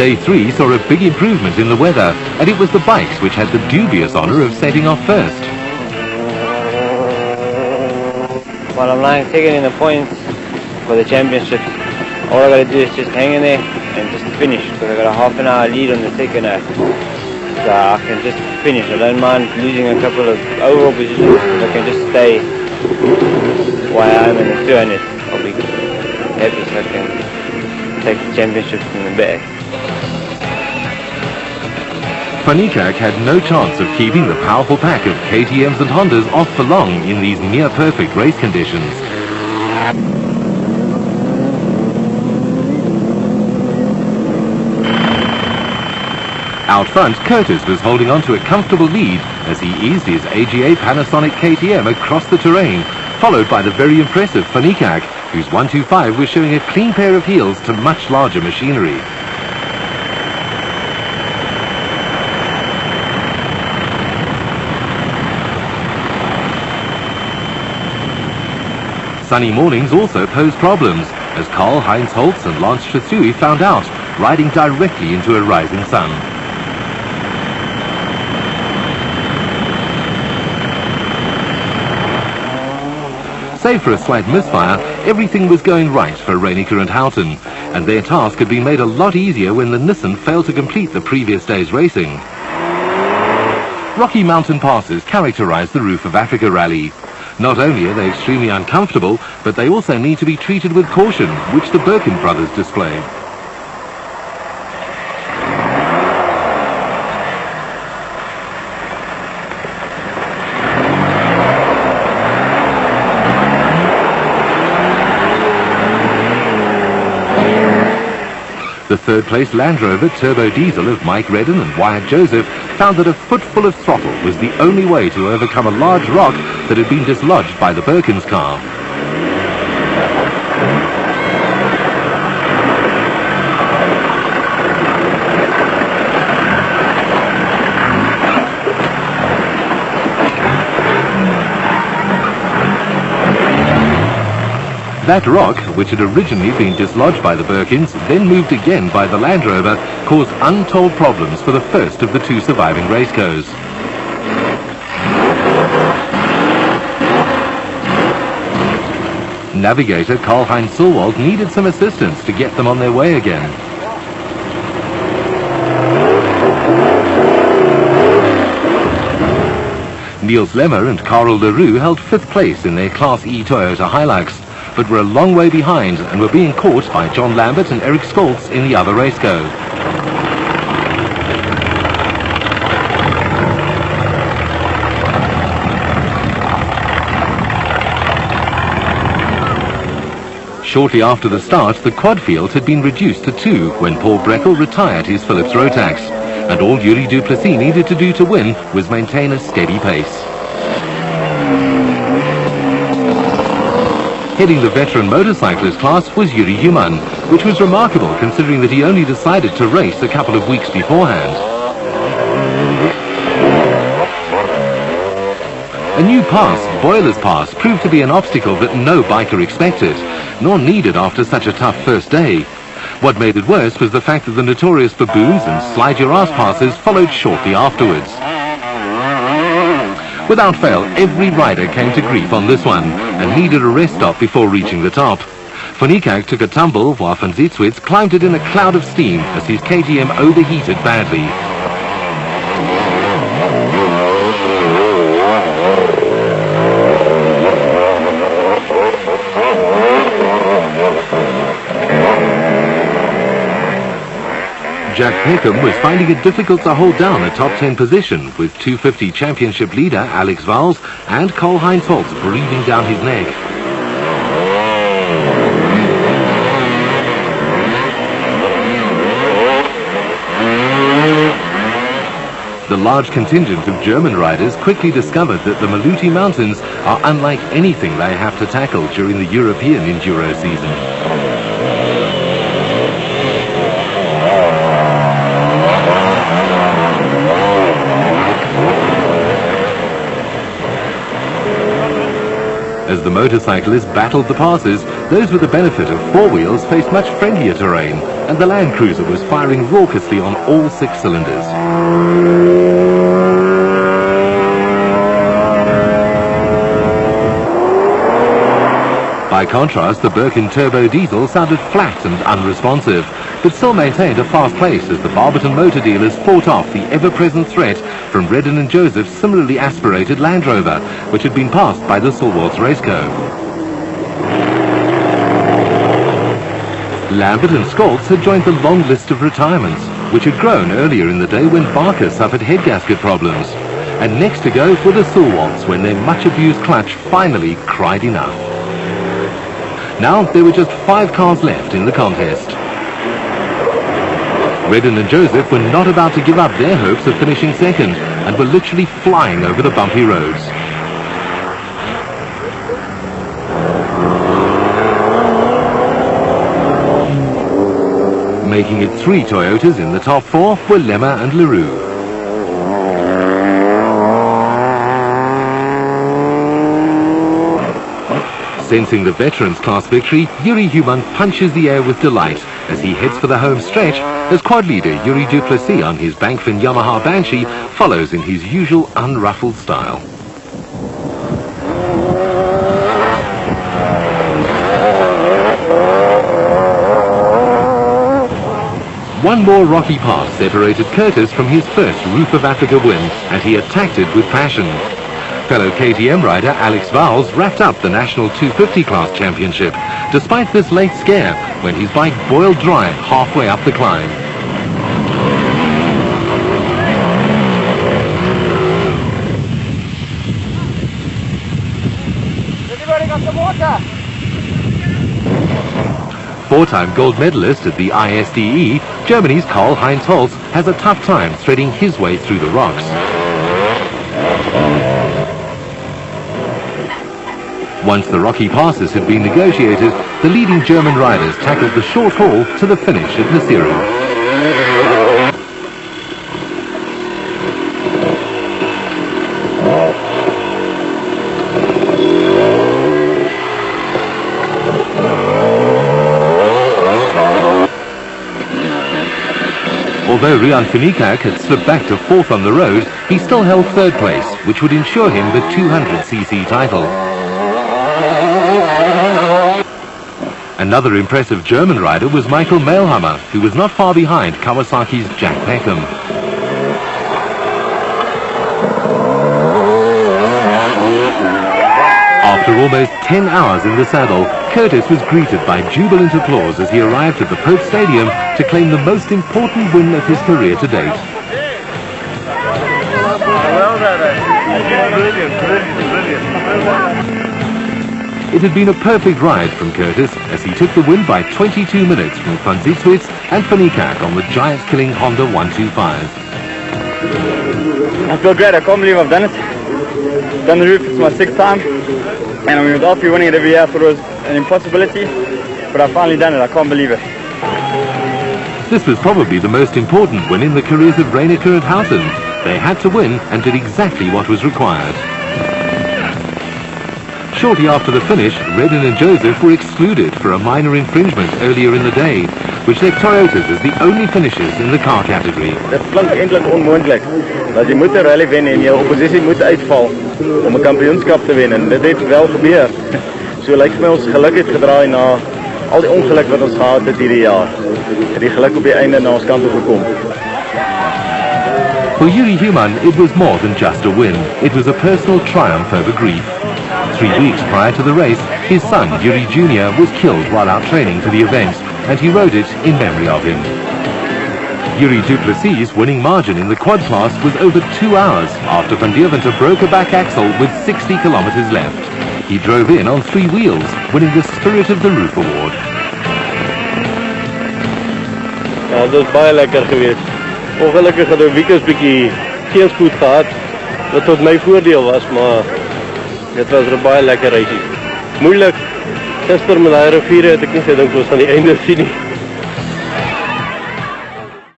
Day 3 saw a big improvement in the weather, and it was the bikes which had the dubious honour of setting off first. Well, I'm not taking in the points for the championships. All I got to do is just hang in there and just finish, because I got a half an hour lead on the second act. So I can just finish. I don't mind losing a couple of overall positions. I can just stay where I am in the 200. I'll be happy, so I can take the championships in the bag. Van Niekerk had no chance of keeping the powerful pack of KTMs and Hondas off for long in these near-perfect race conditions. Out front, Curtis was holding on to a comfortable lead as he eased his AGA Panasonic KTM across the terrain, followed by the very impressive Van Niekerk, whose 125 was showing a clean pair of heels to much larger machinery. Sunny mornings also posed problems, as Karl-Heinz Holtz and Lance Tsutsui found out, riding directly into a rising sun. Save for a slight misfire, everything was going right for Reinecker and Houghton, and their task had been made a lot easier when the Nissan failed to complete the previous day's racing. Rocky mountain passes characterize the Roof of Africa rally. Not only are they extremely uncomfortable, but they also need to be treated with caution, which the Birkin brothers display. The third-place Land Rover Turbo Diesel of Mike Redden and Wyatt Joseph found that a footful of throttle was the only way to overcome a large rock that had been dislodged by the Birkins car. That rock, which had originally been dislodged by the Birkins, then moved again by the Land Rover, caused untold problems for the first of the two surviving racegoers. Navigator Karl-Heinz Sulwald needed some assistance to get them on their way again. Niels Lemmer and Karel Leroux held 5th place in their Class E Toyota Hilux, but were a long way behind and were being caught by John Lambert and Eric Scholz in the other race go. Shortly after the start, the quad field had been reduced to 2 when Paul Breckel retired his Phillips Rotax, and all Yuri Duplessis needed to do to win was maintain a steady pace. Heading the veteran motorcyclist class was Yuri Human, which was remarkable considering that he only decided to race a couple of weeks beforehand. A new pass, Boilers Pass, proved to be an obstacle that no biker expected, nor needed after such a tough first day. What made it worse was the fact that the notorious baboons and slide your ass passes followed shortly afterwards. Without fail, every rider came to grief on this one and needed a rest stop before reaching the top. Van Niekerk took a tumble while Van Zitzwitz climbed it in a cloud of steam as his KTM overheated badly. Jack Peckham was finding it difficult to hold down a top 10 position with 250 championship leader Alex Vals and Karl-Heinz Holtz breathing down his neck. The large contingent of German riders quickly discovered that the Maluti Mountains are unlike anything they have to tackle during the European Enduro season. As the motorcyclists battled the passes, those with the benefit of 4 wheels faced much friendlier terrain, and the Land Cruiser was firing raucously on all 6 cylinders. By contrast, the Birkin turbo diesel sounded flat and unresponsive, but still maintained a fast pace as the Barberton motor dealers fought off the ever-present threat from Redden & Joseph's similarly aspirated Land Rover, which had been passed by the Sulwalds Raceco. Lambert and Scholz had joined the long list of retirements, which had grown earlier in the day when Barker suffered head gasket problems. And next to go were the Sulwalds when their much-abused clutch finally cried enough. Now there were just 5 cars left in the contest. Redden & Joseph were not about to give up their hopes of finishing second and were literally flying over the bumpy roads. Making it 3 Toyotas in the top 4 were Lemmer and Leroux. Sensing the veterans class victory, Yuri Human punches the air with delight as he heads for the home stretch as quad leader Yuri Duplessis on his Bankfin Yamaha Banshee follows in his usual unruffled style. One more rocky pass separated Curtis from his first Roof of Africa win, and he attacked it with passion. Fellow KTM rider Alex Vowles wrapped up the National 250 class championship, despite this late scare when his bike boiled dry halfway up the climb. Everybody got some water? 4-time gold medalist at the ISDE, Germany's Karl-Heinz Holz has a tough time threading his way through the rocks. Once the rocky passes had been negotiated, the leading German riders tackled the short haul to the finish at Nasiru. Although Rian Finicak had slipped back to 4th on the road, he still held 3rd place, which would ensure him the 200cc title. Another impressive German rider was Michael Mailhammer, who was not far behind Kawasaki's Jack Peckham. After almost 10 hours in the saddle, Curtis was greeted by jubilant applause as he arrived at the Pope Stadium to claim the most important win of his career to date. It had been a perfect ride from Curtis as he took the win by 22 minutes from Van Zietswitz and Finicak on the giant-killing Honda 125. I feel great. I can't believe I've done it. Done the roof. It's my 6th time. And I mean, with Alfie winning it every year, I thought it was an impossibility. But I've finally done it. I can't believe it. This was probably the most important win in the careers of Reinecker and Houghton. They had to win and did exactly what was required. Shortly after the finish, Redden and Joseph were excluded for a minor infringement earlier in the day, which left Toyotas as the only finishers in the car category. Dit klink eintlik onmoontlik. Dat jy moet 'n rally wen en jou oppositie moet uitval om 'n kampioenskap te wen en dit het wel gebeur. So lyk vir my ons geluk het gedraai na al die ongeluk wat ons gehad het hierdie jaar. Die geluk op die einde na ons kant toe gekom. For Yuri Human, it was more than just a win. It was a personal triumph over grief. 3 weeks prior to the race, his son, Yuri Jr., was killed while out training for the event, and he rode it in memory of him. Yuri Duplessis' winning margin in the quad class was over 2 hours after Van Deventer broke a back axle with 60 kilometers left. He drove in on 3 wheels, winning the Spirit of the Roof Award. Ja, dit was baie lekker geweest. Ongelukkig het die weekends bietjie geen spoed gehad, wat tot my voordeel was, maar dit was 'n baie lekker reisie. Moeilik. Gister met daai riviere het ek nie gedink ons aan die einde sien nie.